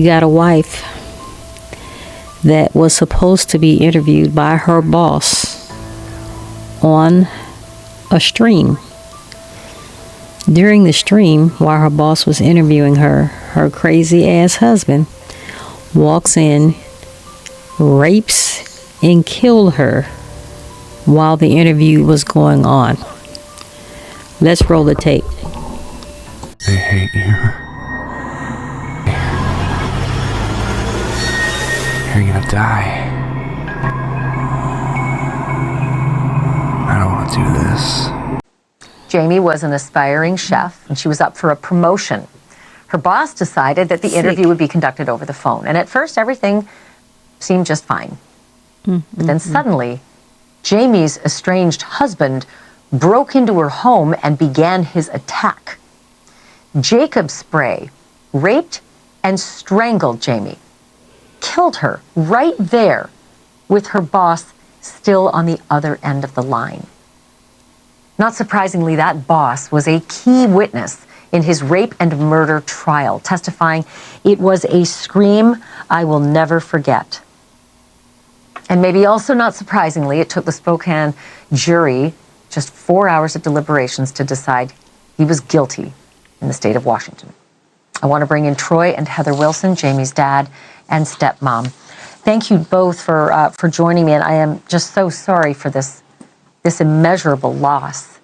got a wife that was supposed to be interviewed by her boss on a stream. During the stream, while her boss was interviewing her, her crazy ass husband walks in, rapes, and killed her while the interview was going on. Let's roll the tape. They hate you. You're gonna die. I don't want to do this. Jamie was an aspiring chef, and she was up for a promotion. Her boss decided that the interview would be conducted over the phone, and at first everything seemed just fine. But then suddenly, Jamie's estranged husband broke into her home and began his attack. Jacob Spray raped and strangled Jamie, killed her right there with her boss still on the other end of the line. Not surprisingly, that boss was a key witness in his rape and murder trial, testifying, "It was a scream I will never forget." And maybe also not surprisingly, it took the Spokane jury just 4 hours of deliberations to decide he was guilty in the state of Washington. I want to bring in Troy and Heather Wilson, Jamie's dad and stepmom. Thank you both for joining me, and I am just so sorry for this immeasurable loss.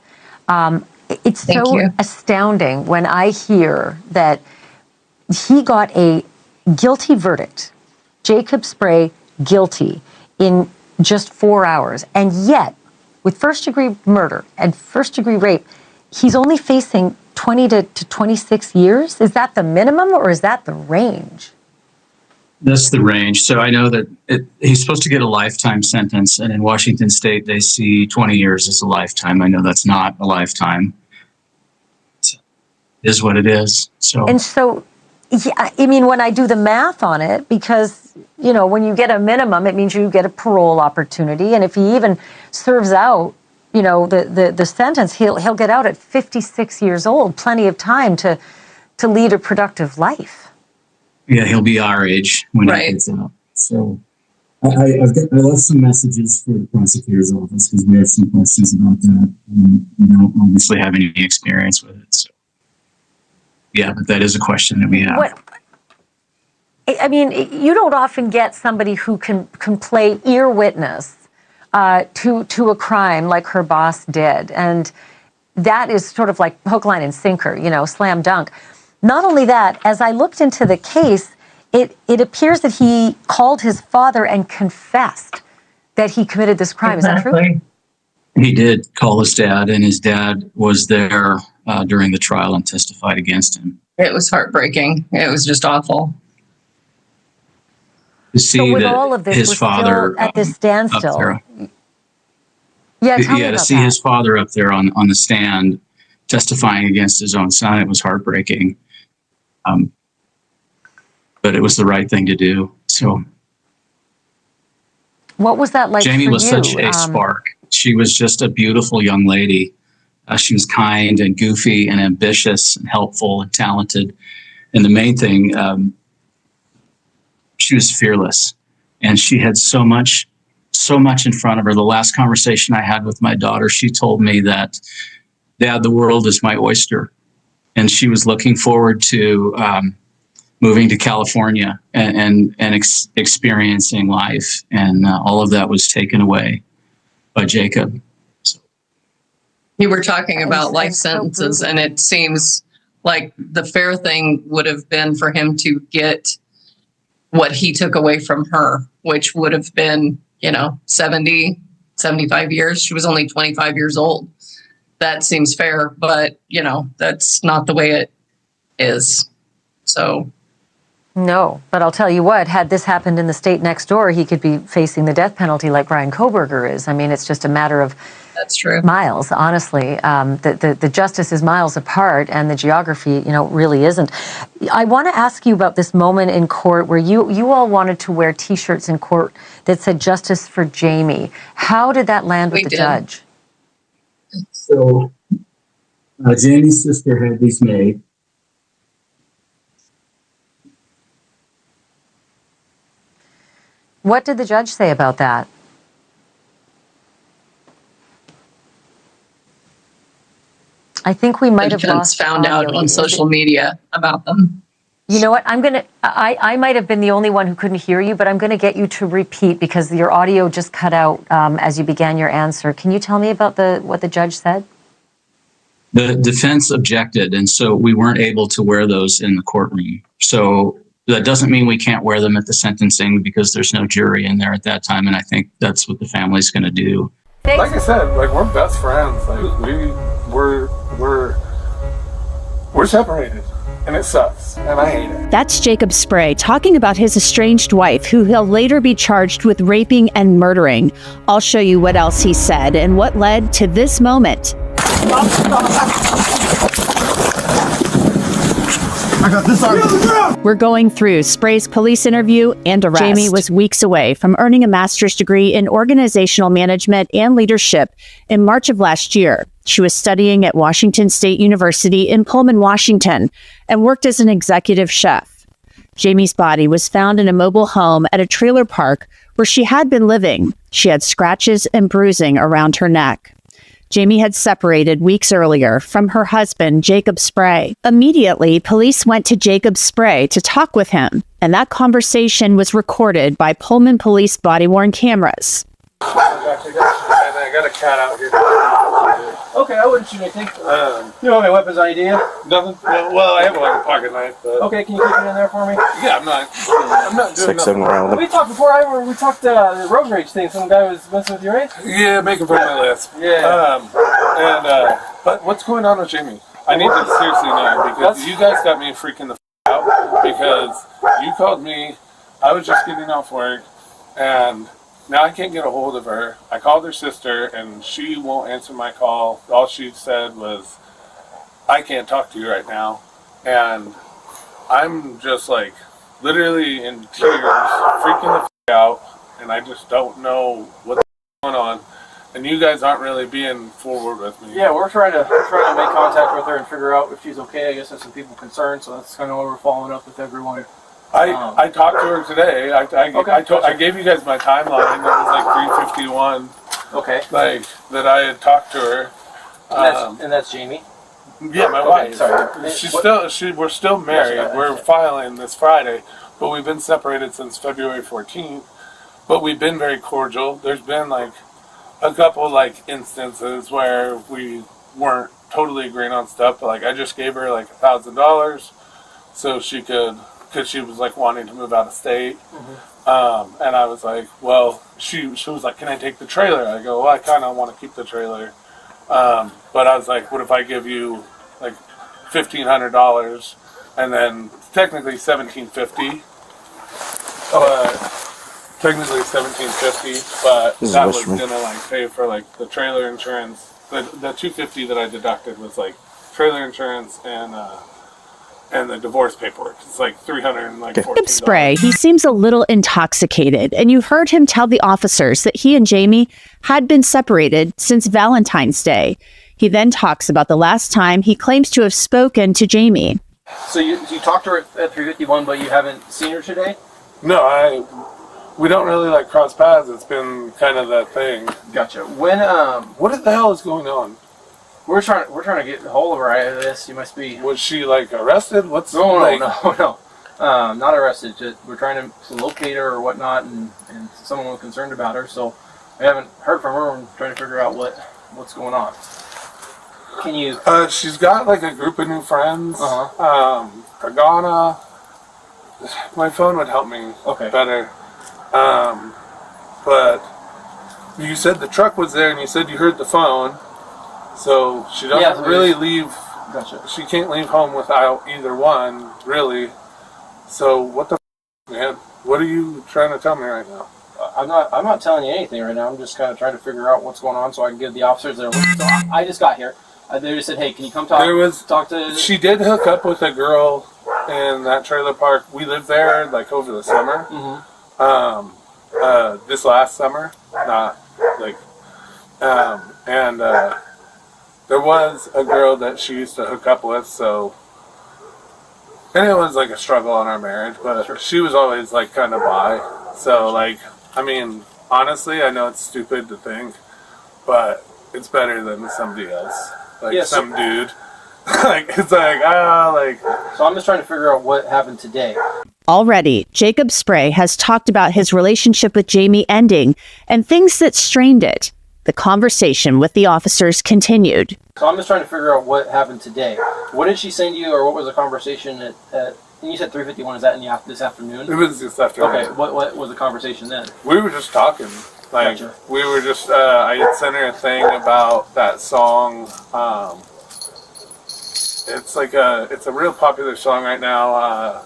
It's so astounding when I hear that he got a guilty verdict, Jacob Spray guilty, in just 4 hours. And yet, with first-degree murder and first-degree rape, he's only facing 20 to 26 years. Is that the minimum, or is that the range? That's the range. So I know that he's supposed to get a lifetime sentence, and in Washington State, they see 20 years as a lifetime. I know that's not a lifetime. It is what it is. And so, yeah, I mean, when I do the math on it, because, you know, when you get a minimum, it means you get a parole opportunity. And if he even serves out, you know, the sentence, he'll get out at 56 years old, plenty of time to lead a productive life. Yeah, he'll be our age when he gets out. So I left some messages for the prosecutor's office because we have some questions about that. We don't obviously have any experience with it. So yeah, but that is a question that we have. I mean, you don't often get somebody who can play ear witness to a crime like her boss did. And that is sort of like hook, line, and sinker, you know, slam dunk. Not only that, as I looked into the case, it appears that he called his father and confessed that he committed this crime. Exactly. Is that true? He did call his dad, and his dad was there during the trial and testified against him. It was heartbreaking. It was just awful. To see so with that all of this, his we're father still at this standstill. To see his father up there on the stand testifying against his own son, it was heartbreaking. But it was the right thing to do. So, what was that like? Jamie for was you? such a spark. She was just a beautiful young lady. She was kind and goofy and ambitious and helpful and talented. And the main thing, she was fearless, and she had so much in front of her. The last conversation I had with my daughter, she told me that, "Dad, the world is my oyster." And she was looking forward to moving to California and experiencing life. And all of that was taken away by Jacob. So. You were talking about life sentences, and it seems like the fair thing would have been for him to get what he took away from her, which would have been, 70, 75 years. She was only 25 years old. That seems fair, but, that's not the way it is. So. No, but I'll tell you what, had this happened in the state next door, he could be facing the death penalty like Brian Kohberger is. I mean, it's just a matter of That's true. miles, honestly. The justice is miles apart, and the geography, really isn't. I want to ask you about this moment in court where you all wanted to wear T-shirts in court that said "Justice for Jamie." How did that land with the judge? So Jamie's sister had these made. What did the judge say about that? I think we might The have defense lost found out audio. on social media about them. You know what? I might have been the only one who couldn't hear you, but I'm going to get you to repeat because your audio just cut out as you began your answer. Can you tell me about what the judge said? The defense objected, and so we weren't able to wear those in the courtroom. So that doesn't mean we can't wear them at the sentencing because there's no jury in there at that time, and I think that's what the family's going to do. Like I said, like we're best friends. Like we're separated, and it sucks, and I hate it. That's Jacob Spray talking about his estranged wife, who he'll later be charged with raping and murdering. I'll show you what else he said and what led to this moment. I got this on. We're going through Spray's police interview and arrest. Jamie was weeks away from earning a master's degree in organizational management and leadership in March of last year. She was studying at Washington State University in Pullman, Washington, and worked as an executive chef. Jamie's body was found in a mobile home at a trailer park where she had been living. She had scratches and bruising around her neck. Jamie had separated weeks earlier from her husband, Jacob Spray. Immediately, police went to Jacob Spray to talk with him, and that conversation was recorded by Pullman Police body-worn cameras. I got a cat out here. Okay, I wouldn't shoot anything. You don't have any weapons on you, do you? Nothing. Well, I have like a pocket knife, but Okay, can you keep it in there for me? yeah, I'm not doing 6-7 round. We talked before. We talked the road rage thing. Some guy was messing with your race. Yeah, making fun of my list. Yeah. But what's going on with Jamie? I need to seriously know because you guys got me freaking the out because you called me. I was just getting off work, and now I can't get a hold of her. I called her sister, and she won't answer my call. All she said was, I can't talk to you right now. And I'm just like literally in tears, freaking the out, and I just don't know what's going on. And you guys aren't really being forward with me. Yeah, we're trying to make contact with her and figure out if she's okay. I guess there's some people concerned, so that's kind of why we're following up with everyone. I talked to her today. I gave you guys my timeline. It was like 3:51. Okay. Like that I had talked to her. And that's Jamie. Yeah, my Okay, wife. sorry. We're still married. We're filing this Friday, but we've been separated since February 14th. But we've been very cordial. There's been like a couple like instances where we weren't totally agreeing on stuff. But like I just gave her like $1,000 so she could, because she was like wanting to move out of state. Mm-hmm. And I was like, well, she was like, can I take the trailer? I go, well, I kind of want to keep the trailer. But I was like, what if I give you like $1,500 and then technically $1,750? Technically $1,750, but that was gonna like pay for like the trailer insurance. The $250 that I deducted was like trailer insurance and the divorce paperwork. It's like $314. Jacob Spray, he seems a little intoxicated, and you heard him tell the officers that he and Jamie had been separated since Valentine's Day. He then talks about the last time he claims to have spoken to Jamie. So you talked to her at 3:51, but you haven't seen her today? No, we don't really like cross paths. It's been kind of that thing. Gotcha. When What the hell is going on? we're trying to get a hold of her. I guess you must be. Was she like arrested? What's No, like, not arrested. Just, we're trying to locate her or whatnot, and someone was concerned about her. So we haven't heard from her. and trying to figure out what's going on. Can you? She's got like a group of new friends. Pagana. My phone would help me better. But you said the truck was there, and you said you heard the phone. So she doesn't really leave. Gotcha. She can't leave home without either one, really. So what the man? What are you trying to tell me right now? I'm not telling you anything right now. I'm just kind of trying to figure out what's going on so I can give the officers there. So I just got here. They just said, "Hey, can you come talk to?" She did hook up with a girl in that trailer park. We lived there like over the summer. Mm-hmm. This last summer, not like, and there was a girl that she used to hook up with. So, and it was like a struggle in our marriage, but she was always like kind of bi. So like, I mean, honestly, I know it's stupid to think, but it's better than somebody else. Like Yes. some dude. Like, it's like, like. So I'm just trying to figure out what happened today. Already, Jacob Spray has talked about his relationship with Jamie ending and things that strained it. The conversation with the officers continued. So I'm just trying to figure out what happened today. What did she say to you, or what was the conversation at and you said 3:51, is that in this afternoon? It was this afternoon. Okay, what was the conversation then? We were just talking. Like, Gotcha. we were just, I had sent her a thing about that song. It's like it's a real popular song right now.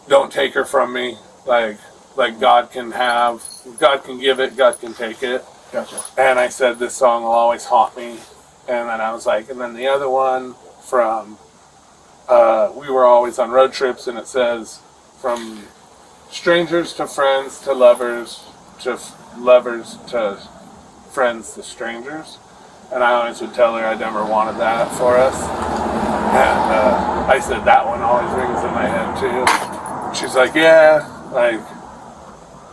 Don't Take Her From Me. Like God can give it, God can take it. Gotcha. And I said, this song will always haunt me. And then I was like, and then the other one from, we were always on road trips, and it says, from strangers to friends to lovers to lovers to friends to strangers. And I always would tell her I never wanted that for us. And I said, that one always rings in my head too. She's like, yeah, like,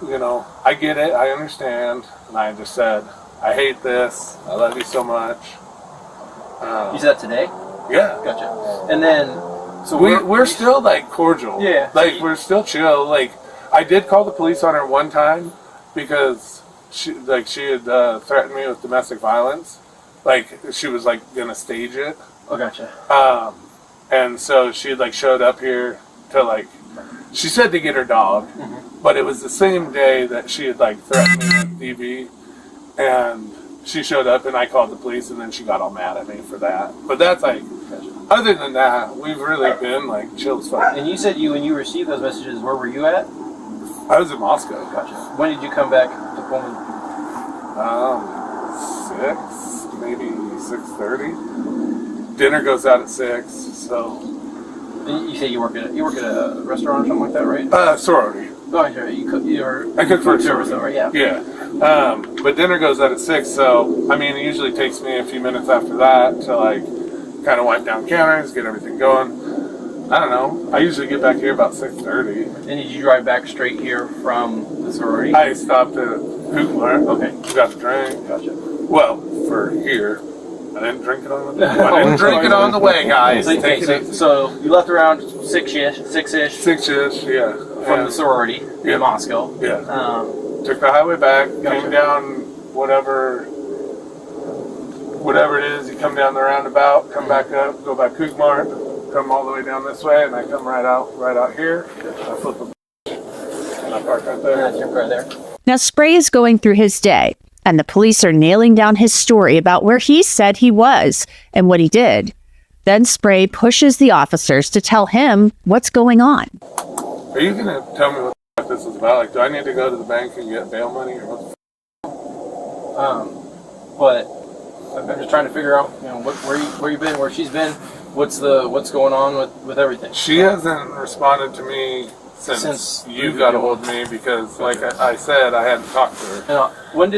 you know, I get it, I understand. And I just said, I hate this, I love you so much. You said that today? Yeah. Gotcha. And then, so we're still like cordial. Yeah. Like we're still chill. Like I did call the police on her one time because she had threatened me with domestic violence. Like she was like gonna stage it. Oh, gotcha. And so she had like showed up here to like, she said to get her dog, but it was the same day that she had like threatened me with DV, and she showed up and I called the police, and then she got all mad at me for that. But that's like, other than that, we've really been like chill as fuck. And you said when you received those messages, where were you at? I was in Moscow. Gotcha. When did you come back to Pullman? 6, maybe 6:30. Dinner goes out at 6, so. And you say you work at a restaurant or something like that, right? Sorority. Oh, yeah, I cook for a service, sorority. though, right? Yeah. Yeah. But dinner goes out at 6, so, I mean, it usually takes me a few minutes after that to, like, kind of wipe down counters, get everything going. I don't know. I usually get back here about 6:30. And did you drive back straight here from the sorority? I stopped at Hootmart. Okay. Got the drink. Gotcha. Well, for here. I didn't drink it on the way, guys. Take it easy. So you left around 6-ish. 6-ish, yeah. From the sorority in Moscow. Yeah. Took the highway back, came down whatever it is. You come down the roundabout, come back up, go by Kookmart, come all the way down this way, and I come right out here. I flip a and I park right there. That's your car there. Now, Spray is going through his day, and the police are nailing down his story about where he said he was and what he did. Then Spray pushes the officers to tell him what's going on. Are you going to tell me what this is about? Like, do I need to go to the bank and get bail money, or what? But I'm just trying to figure out, you know, where you've been, where she's been, what's going on with everything. She hasn't responded to me since you got a hold of me, because, like I said, I hadn't talked to her. And, when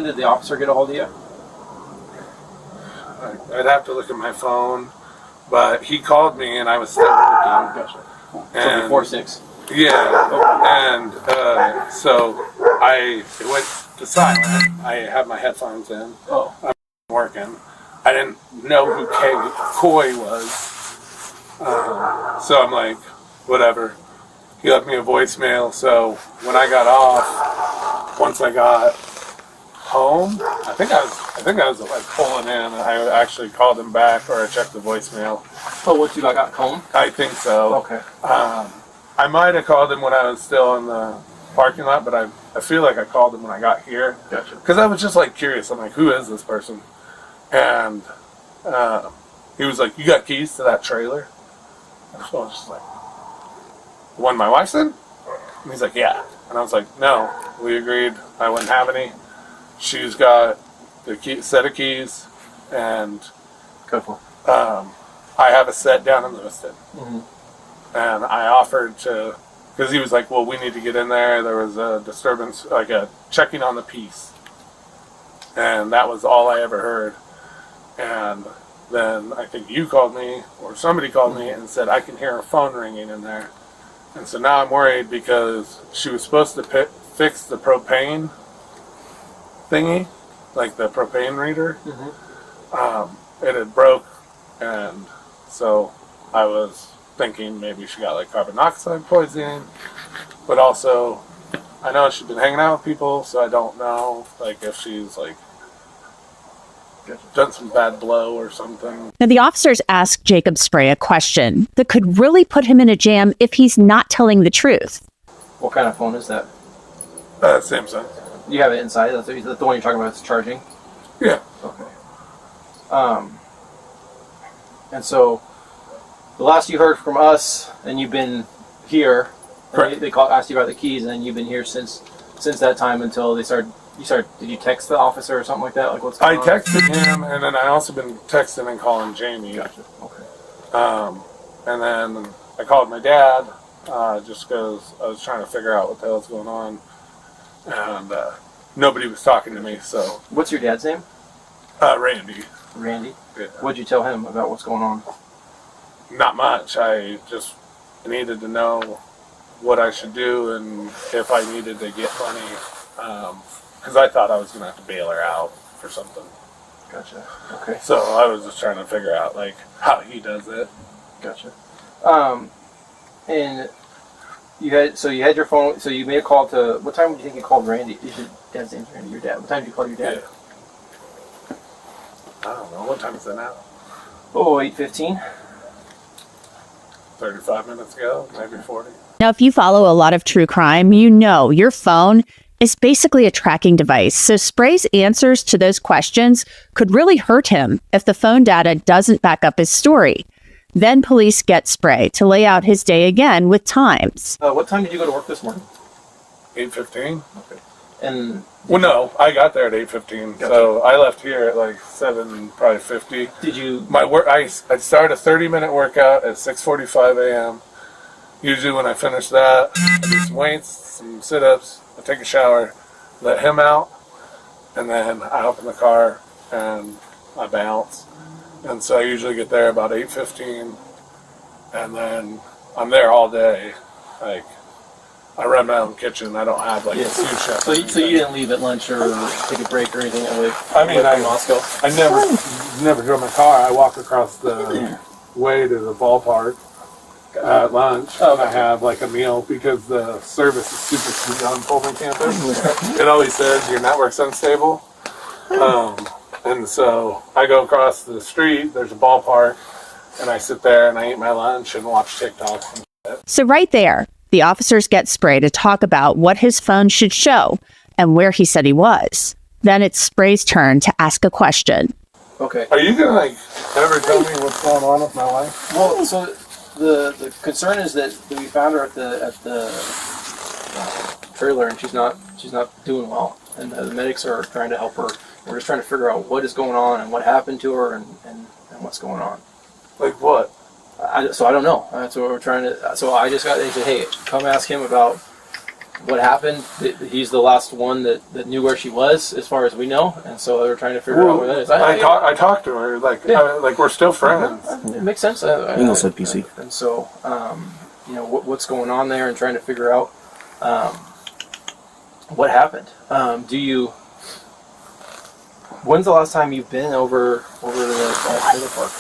did the officer get a hold of you? I'd have to look at my phone, but he called me and I was still working. Gotcha. And, so before 6. Yeah, and so it went to silent. I had my headphones in. Oh. I'm working. I didn't know who Coy was, so I'm like, whatever. He left me a voicemail. So when I got off, once I got home, I think I was like pulling in. I actually called him back, or I checked the voicemail. Oh, what, you got home? I think so. Okay. I might have called him when I was still in the parking lot, but I feel like I called him when I got here. Gotcha. Because I was just like curious. I'm like, who is this person? And he was like, you got keys to that trailer? And so I was just like, the one my wife's in? And he's like, yeah. And I was like, no, we agreed I wouldn't have any. She's got the set of keys, and I have a set down in Lewiston. Mm-hmm. And I offered to, because he was like, well, we need to get in there. There was a disturbance, like a checking on the peace. And that was all I ever heard. And then I think you called me, or somebody called me and said, I can hear her phone ringing in there. And so now I'm worried, because she was supposed to fixed the propane thingy, like the propane reader. It had broke, and so I was thinking maybe she got like carbon monoxide poisoning, but also I know she's been hanging out with people, so I don't know like if she's like done some bad blow or something. Now, the officers asked Jacob Spray a question that could really put him in a jam if he's not telling the truth. What kind of phone is that? Samsung. You have it inside? That's the one you're talking about. It's charging. Yeah. Okay. And so the last you heard from us, and you've been here. Correct. They asked you about the keys, and then you've been here since that time until they started. Did you text the officer or something like that? Like what's going on? I texted him, and then I also been texting and calling Jamie. Gotcha. Okay. And then I called my dad, just because I was trying to figure out what the hell's going on, and nobody was talking to me. So What's your dad's name? Randy. Randy. Yeah. What'd you tell him about what's going on? Not much. I just needed to know what I should do and if I needed to get money, because I thought I was going to have to bail her out for something. Gotcha. Okay. So I was just trying to figure out like how he does it. Gotcha. And you had your phone. So you made a call to. What time did you think you called Randy? Is your dad's name's Randy? Your dad. What time did you call your dad? Yeah. I don't know. What time is it now? Oh, 8:15. 35 minutes ago, maybe 40. Now, if you follow a lot of true crime, you know your phone is basically a tracking device. So Spray's answers to those questions could really hurt him if the phone data doesn't back up his story. Then police get Spray to lay out his day again with times. What time did you go to work this morning? 8:15. Okay. And Well, no, I got there at 8:15, so I left here at like 7, probably 50. did you? My work, I start a 30-minute workout at 6:45 a.m. Usually when I finish that, I do some weights, some sit-ups, I take a shower, let him out, and then I hop in the car and I bounce. And so I usually get there about 8:15, and then I'm there all day. Like, I run my own kitchen. I don't have like a sous chef. So you didn't leave at lunch or take a break or anything that way? I mean, in Moscow. I never drove my car. I walk across the way to the ballpark at lunch. Oh, and I have like a meal because the service is super sweet on Pullman campus. It always says your network's unstable. And so I go across the street, there's a ballpark, and I sit there and I eat my lunch and watch TikToks and shit. So right there, the officers get Spray to talk about what his phone should show and where he said he was. Then it's Spray's turn to ask a question. Okay. Are you gonna like ever tell me what's going on with my wife? Well, so the concern is that we found her at the trailer and she's not doing well, and the medics are trying to help her. We're just trying to figure out what is going on and what happened to her and what's going on. Like what? So I don't know. That's what we're trying to. So I just they said, hey, come ask him about what happened. He's the last one that knew where she was, as far as we know, and so they were trying to figure out where that is. I talked to her like like we're still friends. It makes sense. English said PC. And so what's going on there and trying to figure out what happened. When's the last time you've been over to the trailer park?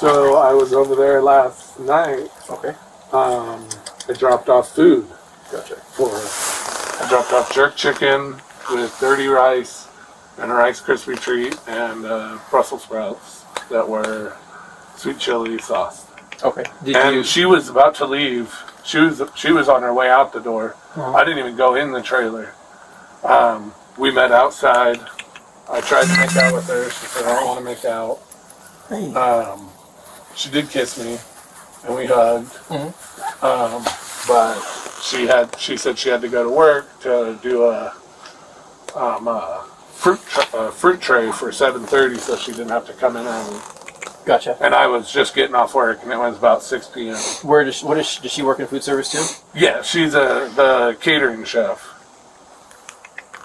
So I was over there last night. Okay. I dropped off food. Gotcha. For her. I dropped off jerk chicken with dirty rice and a Rice Krispie treat and Brussels sprouts that were sweet chili sauce. Okay. She was about to leave. She was on her way out the door. I didn't even go in the trailer. We met outside. I tried to make out with her. She said, I don't want to make out. She did kiss me, and we hugged. But she said she had to go to work to do a fruit tray for 7:30, so she didn't have to come in early. Gotcha. And I was just getting off work, and it was about 6 p.m. Does she work in food service too? Yeah, she's the catering chef.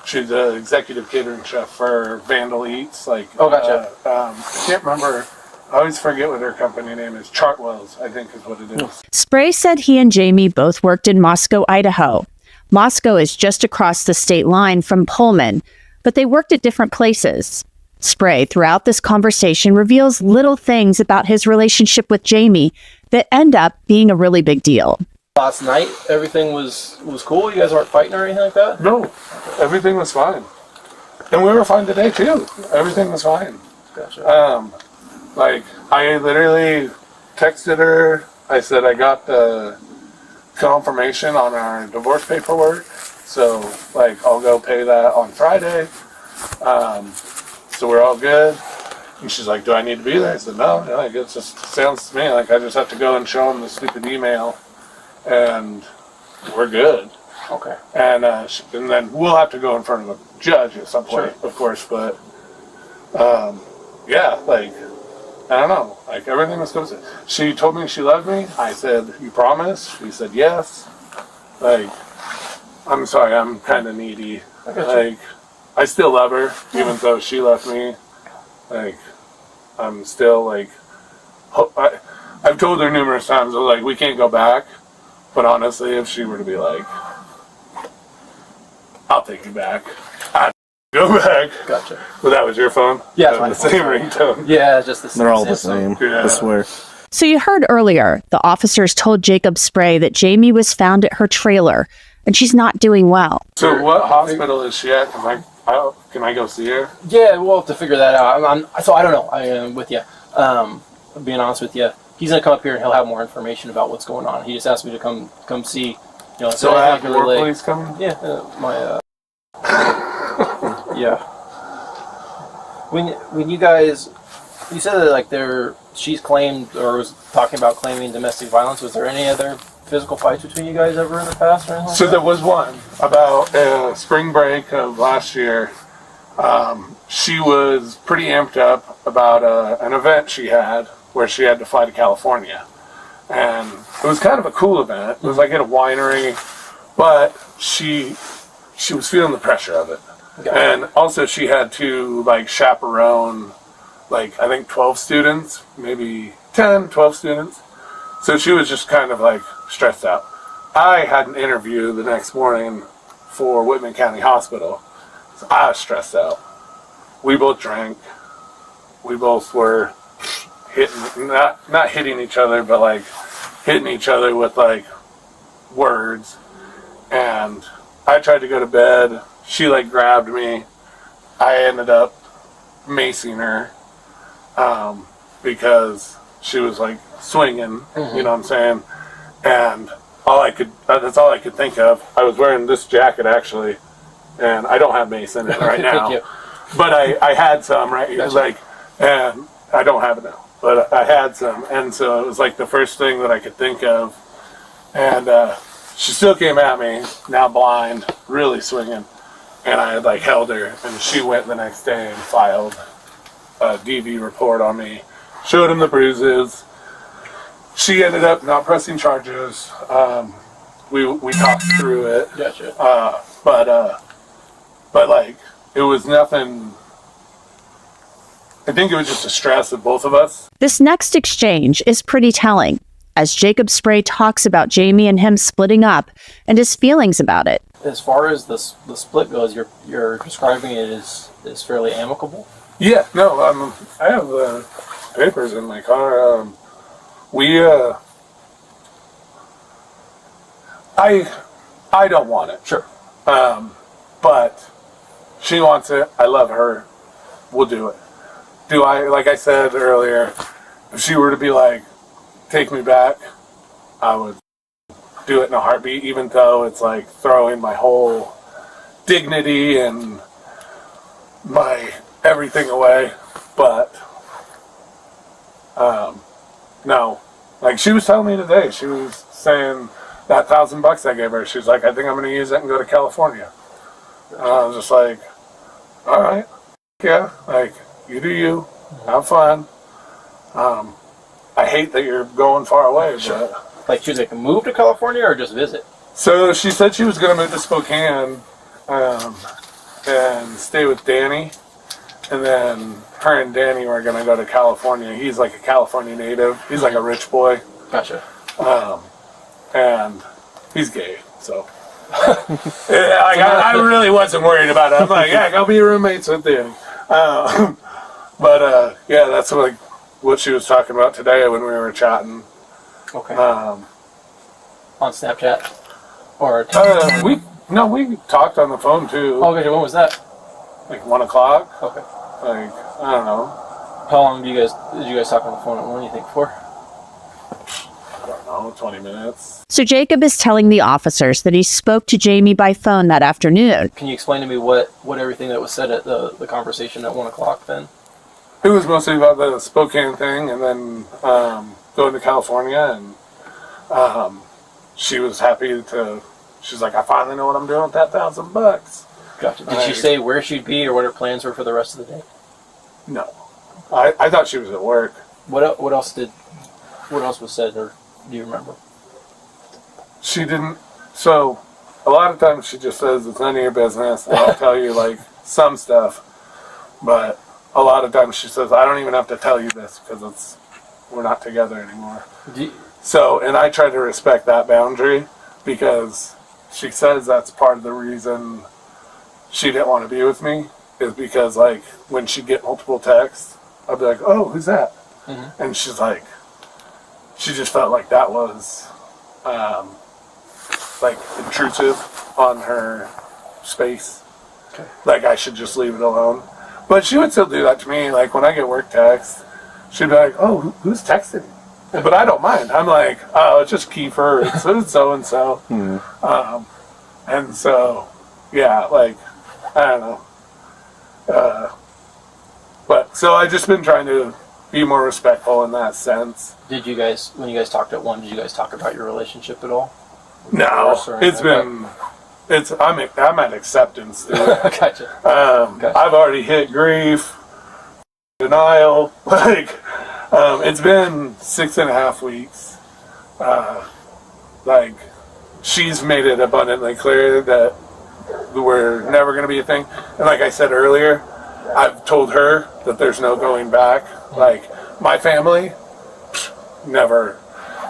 She's the executive catering chef for Vandal Eats. Gotcha. I can't remember. I always forget what her company name is. Chartwell's, I think is what it is. Spray said he and Jamie both worked in Moscow, Idaho. Moscow is just across the state line from Pullman, but they worked at different places. Spray, throughout this conversation, reveals little things about his relationship with Jamie that end up being a really big deal. Last night, everything was cool? You guys aren't fighting or anything like that? No, everything was fine. And we were fine today, too. Everything was fine. Gotcha. Like, I literally texted her. I said I got the confirmation on our divorce paperwork. So, like, I'll go pay that on Friday. So we're all good. And she's like, do I need to be there? I said, no. Like, it just sounds to me like I just have to go and show them the stupid email. And we're good. Okay. And then we'll have to go in front of a judge at some point, of course. But, yeah, like, I don't know. Like, everything was good. She told me she loved me. I said, you promise? She said, yes. Like, I'm sorry, I'm kind of needy. Like, I still love her, even though she left me. Like, I'm still, like, I've told her numerous times, like, we can't go back. But honestly, if she were to be like, I'll take you back, I'd go back. Gotcha. But that was your phone? Yeah, the same ringtone. Yeah, just the same. They're all the same. Yeah. I swear. So you heard earlier, the officers told Jacob Spray that Jamie was found at her trailer, and she's not doing well. So what hospital is she at? Can I go see her? Yeah, we'll have to figure that out. So I don't know. I am with you. Being honest with you, he's gonna come up here and he'll have more information about what's going on. He just asked me to come see. You know, So I have more police coming? Yeah, yeah. When you guys, you said that like she's claimed or was talking about claiming domestic violence. Was there any other physical fights between you guys ever in the past or anything? So there was one about spring break of last year. She was pretty amped up about an event she had where she had to fly to California. And it was kind of a cool event. It was like at a winery, but she was feeling the pressure of it. Okay. And also she had to like chaperone like I think 12 students, maybe 10, 12 students. So she was just kind of like stressed out. I had an interview the next morning for Whitman County Hospital. So I was stressed out. We both drank. We both were hitting, not hitting each other, but like hitting each other with like words. And I tried to go to bed. She like grabbed me. I ended up macing her because she was like swinging, you know what I'm saying? And that's all I could think of. I was wearing this jacket actually, and I don't have mace in it right now. But I had some right here, like, and I don't have it now, but I had some. And so it was like the first thing that I could think of. And she still came at me, now blind, really swinging. And I had like held her, and she went the next day and filed a DV report on me. Showed him the bruises. She ended up not pressing charges. We talked through it. Gotcha. But like it was nothing. I think it was just a stress of both of us. This next exchange is pretty telling, as Jacob Spray talks about Jamie and him splitting up and his feelings about it. As far as the split goes, you're describing it as fairly amicable. Yeah, no, I have the papers in my car. I don't want it. Sure. But she wants it. I love her. We'll do it. Do I, like I said earlier, if she were to be like, take me back, I would do it in a heartbeat, even though it's like throwing my whole dignity and my everything away. But no, like she was telling me today, she was saying that $1,000 I gave her, she was like, I think I'm going to use it and go to California. And I was just like, all right, yeah, like you do you, have fun. I hate that you're going far away, but like she was like move to California or just visit. So she said she was going to move to Spokane and stay with Danny, and then her and Danny were going to go to California. He's like a California native. He's like a rich boy. Gotcha. And he's gay, so. Yeah, like, I really wasn't worried about it. I'm like, yeah, go be roommates with Danny. Yeah, that's like what she was talking about today when we were chatting. Okay. On Snapchat or we talked on the phone too. Oh, okay. When was that? Like 1 o'clock. Okay. Like, I don't know. How long did you guys talk on the phone at 1? You think for? I don't know, 20 minutes. So Jacob is telling the officers that he spoke to Jamie by phone that afternoon. Can you explain to me what everything that was said at the conversation at 1 o'clock then? It was mostly about the Spokane thing, and then going to California, and she was happy to. She's like, I finally know what I'm doing with that $1,000. Gotcha. Did she say where she'd be or what her plans were for the rest of the day? No, I thought she was at work. What else was said, or do you remember? She didn't. So a lot of times she just says it's none of your business. And I'll tell you like some stuff, but a lot of times she says I don't even have to tell you this because we're not together anymore. So, and I try to respect that boundary because she says that's part of the reason she didn't want to be with me is because like when she'd get multiple texts, I'd be like, oh, who's that? Mm-hmm. And she's like, she just felt like that was like intrusive on her space. Okay. Like I should just leave it alone. But she would still do that to me. Like when I get work texts, she'd be like, oh, who's texting me? But I don't mind. I'm like, oh, it's just Kiefer. It's so-and-so. Mm. And so, yeah, like, I don't know. But so I've just been trying to be more respectful in that sense. Did you guys, when you guys talked at 1, did you guys talk about your relationship at all? No, I'm at acceptance, dude. Gotcha. I've already hit grief, denial, like, it's been 6.5 weeks. Like, she's made it abundantly clear that we're never going to be a thing. And like I said earlier, I've told her that there's no going back. Like, my family, never,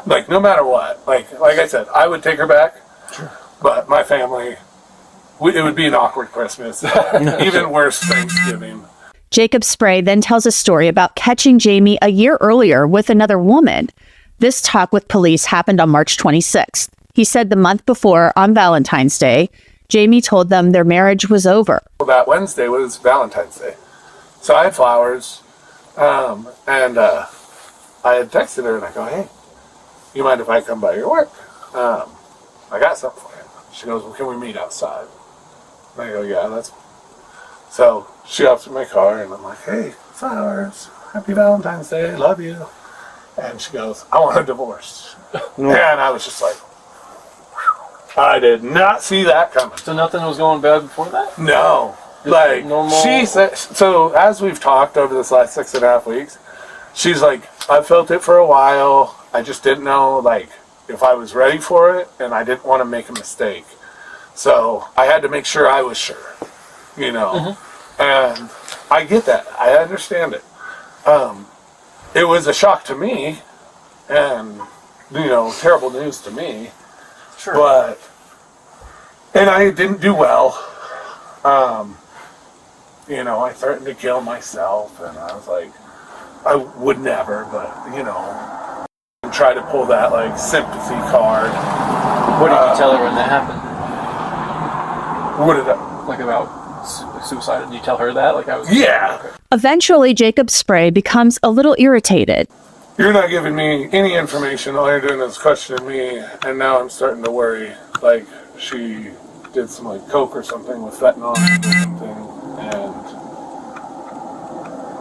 like, no matter what. Like I said, I would take her back. Sure. But my family, it would be an awkward Christmas. Even worse Thanksgiving. Jacob Spray then tells a story about catching Jamie a year earlier with another woman. This talk with police happened on March 26th. He said the month before, on Valentine's Day, Jamie told them their marriage was over. Well, that Wednesday was Valentine's Day. So I had flowers, and I had texted her, and I go, hey, you mind if I come by your work? I got something for you. She goes, well, can we meet outside? And I go, yeah, that's... So she hops in my car, and I'm like, hey, flowers, happy Valentine's Day, love you. And she goes, I want a divorce. And I was just like, whew, I did not see that coming. So nothing was going bad before that? No. Like, normal. She said, so as we've talked over this last 6.5 weeks, she's like, I felt it for a while. I just didn't know, like, if I was ready for it, and I didn't want to make a mistake. So I had to make sure I was sure, you know. Mm-hmm. And I get that. I understand it. It was a shock to me, and, you know, terrible news to me. Sure. But, and I didn't do well. You know, I threatened to kill myself, and I was like, I would never, but, you know, try to pull that, like, sympathy card. What did you tell her when that happened? What did I... Like, about suicide? Did you tell her that? Like, I was... Yeah. Okay. Eventually, Jacob Spray becomes a little irritated. You're not giving me any information. All you're doing is questioning me, and now I'm starting to worry. Like, she did some, like, coke or something with fentanyl or something, and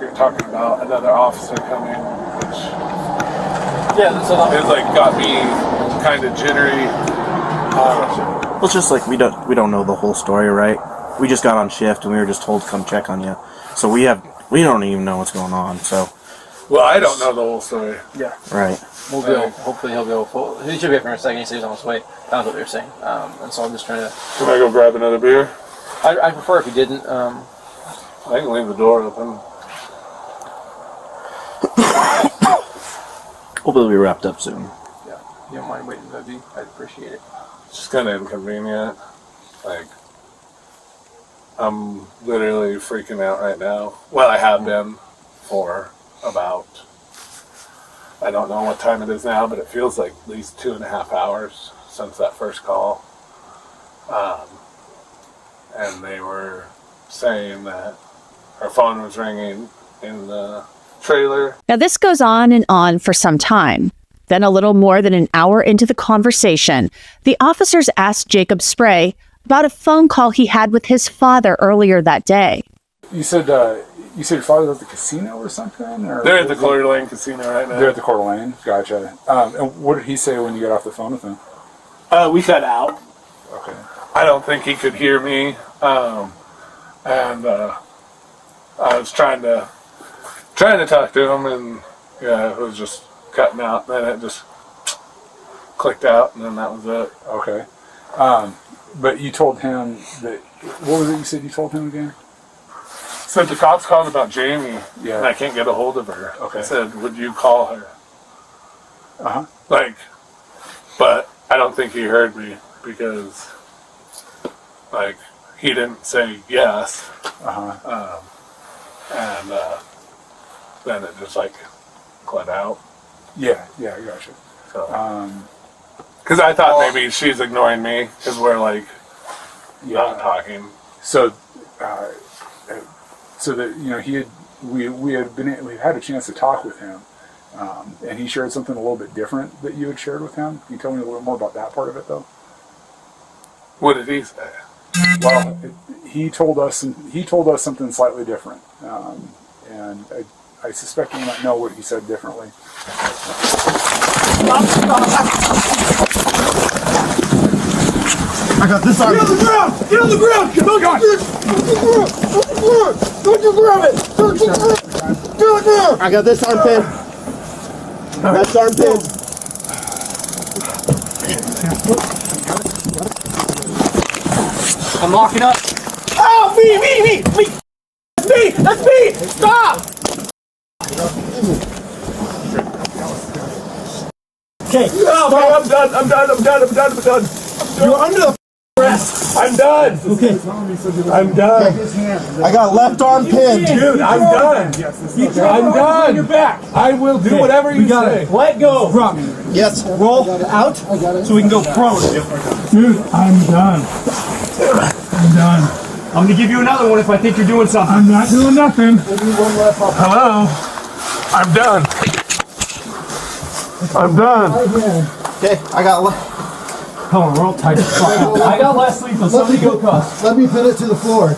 you're talking about another officer coming, which... Yeah, so it, like, got me kind of jittery. Well, it's just like we don't know the whole story, right? We just got on shift and we were just told to come check on you. So we don't even know what's going on. So. Well, I don't know the whole story. Yeah. Right. We'll go. Hopefully he'll go. He should be up here in a second. He said he's on his way. That's what they were saying. And so I'm just trying to. Can I go grab another beer? I prefer if you didn't. I can leave the door open. Hopefully we wrapped up soon. Yeah. You don't mind waiting, that'd be, I'd appreciate it. It's just kind of inconvenient. Like, I'm literally freaking out right now. Well, I have been for about, I don't know what time it is now, but it feels like at least 2.5 hours since that first call. And they were saying that her phone was ringing in the trailer. Now, this goes on and on for some time. Then, a little more than an hour into the conversation, the officers asked Jacob Spray about a phone call he had with his father earlier that day. You said your father was at the casino or something? Or They're at the Coeur d'Alene Casino right now. They're at the Coeur d'Alene? Gotcha. And what did he say when you got off the phone with him? We cut out. Okay. I don't think he could hear me. And I was trying to talk to him, and yeah, it was just cutting out. Then it just clicked out, and then that was it. Okay. But you told him that, what was it you said you told him again? Said the cops called about Jamie, Yeah. and I can't get a hold of her. Okay. I said, would you call her? Uh-huh. But I don't think he heard me because, he didn't say yes. Uh-huh. And then it just, cut out. Yeah, I gotcha. So, because I thought maybe she's ignoring me because we're, not talking. So that, we had a chance to talk with him, and he shared something a little bit different that you had shared with him. Can you tell me a little more about that part of it, though? What did he say? Well, he told us something slightly different, and I suspect we might know what he said differently. I got this arm. Get on the ground! Get on the ground! Get on the ground! Don't grab it! Don't grab it! I got this armpit. That's armpit. I'm locking up. Oh, me! That's me! Stop! Okay. No, I'm done. You're under the arrest. I'm done. Okay. I'm done. I got left arm pinned. Dude, I'm done. I'm done. Your back. I will do whatever you say. Let go. Yes. Roll out so we can go prone. Dude, I'm done. I'm gonna give you another one if I think you're doing something. I'm not doing nothing. Hello? I'm done. Okay, I got. Come on, we're all tight. I got last sleep, so somebody go cuss. Let me pin it to the floor.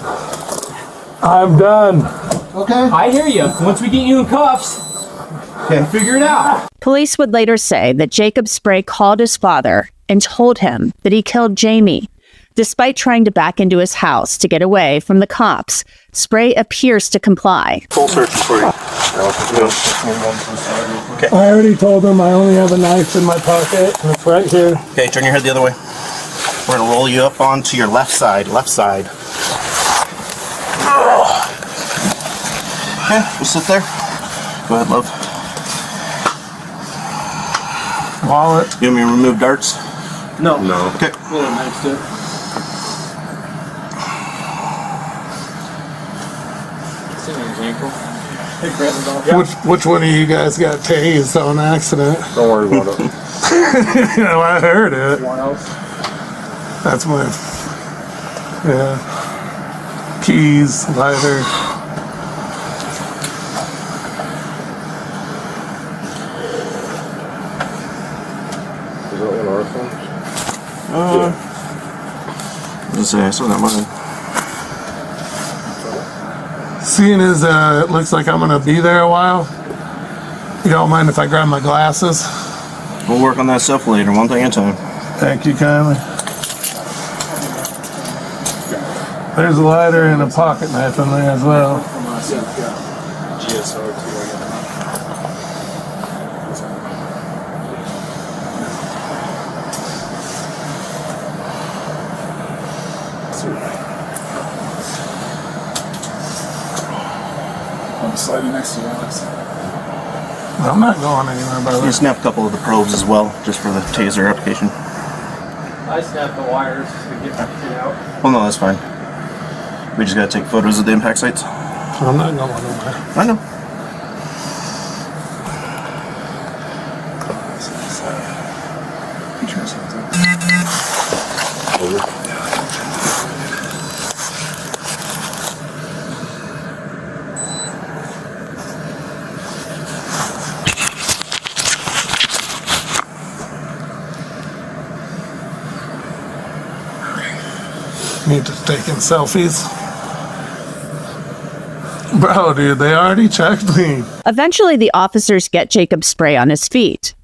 I'm done. Okay. I hear you. Once we get you in cuffs, figure it out. Police would later say that Jacob Spray called his father and told him that he killed Jamie. Despite trying to back into his house to get away from the cops, Spray appears to comply. Full search for you. I already told him I only have a knife in my pocket. It's right here. Okay, turn your head the other way. We're gonna roll you up onto your left side. Okay, we'll sit there. Go ahead, love. Wallet. You want me to remove darts? No. Okay. We'll have knives too. Hey, Chris. Which one of you guys got tased on accident? Don't worry about it. I heard it. Anyone else? That's my keys, lighter. Is that one of our phones? Let's say I still got mine. Seeing as it looks like I'm gonna be there a while, you don't mind if I grab my glasses? We'll work on that stuff later, one thing at a time. Thank you kindly. There's a lighter and a pocket knife in there as well. I'm sliding next to you, Alex. I'm not going anywhere, brother. You snap a couple of the probes as well, just for the taser application. I snapped the wires to get out. Well, no, that's fine. We just gotta take photos of the impact sites. I'm not going nowhere. I know. Me just taking selfies. Bro, dude, they already checked me. Eventually, the officers get Jacob Spray on his feet.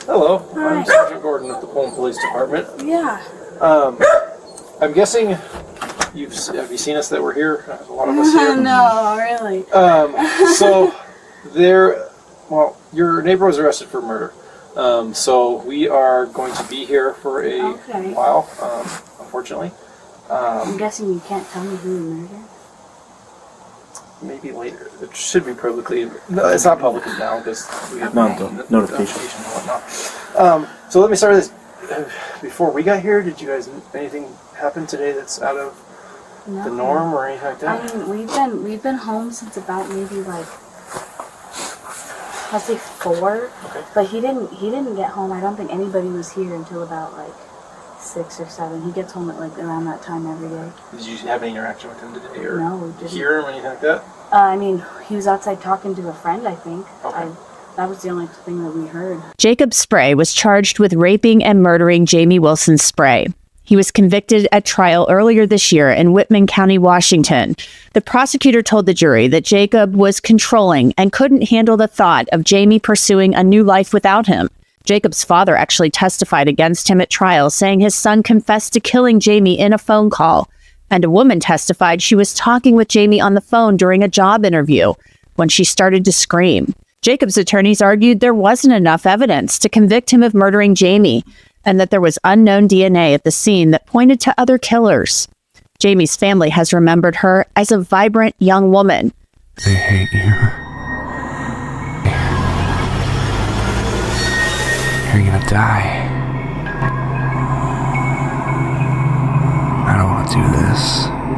Hello, I'm Sergeant Gordon of the Pullman Police Department. Yeah. I'm guessing have you seen us that we're here? A lot of us here. No, really. So your neighbor was arrested for murder. So we are going to be here for a while, unfortunately. I'm guessing you can't tell me who you murdered? Maybe later. It should be publicly. No, it's not publicly now because we have notification and whatnot. So let me start with this. Before we got here, did you guys anything happen today that's out of the norm or anything like that? I mean, we've been home since about maybe like I'll say 4. Okay. But he didn't get home. I don't think anybody was here until about like 6 or 7. He gets home at like around that time every day. Did you have any interaction with him today, or no, we didn't. Hear him or anything like that? I mean, he was outside talking to a friend, I think. Okay. That was the only thing that we heard. Jacob Spray was charged with raping and murdering Jamie Wilson Spray. He was convicted at trial earlier this year in Whitman County, Washington. The prosecutor told the jury that Jacob was controlling and couldn't handle the thought of Jamie pursuing a new life without him. Jacob's father actually testified against him at trial, saying his son confessed to killing Jamie in a phone call. And a woman testified she was talking with Jamie on the phone during a job interview when she started to scream. Jacob's attorneys argued there wasn't enough evidence to convict him of murdering Jamie, and that there was unknown DNA at the scene that pointed to other killers. Jamie's family has remembered her as a vibrant young woman. They hate you. You're gonna die. I don't want to do this.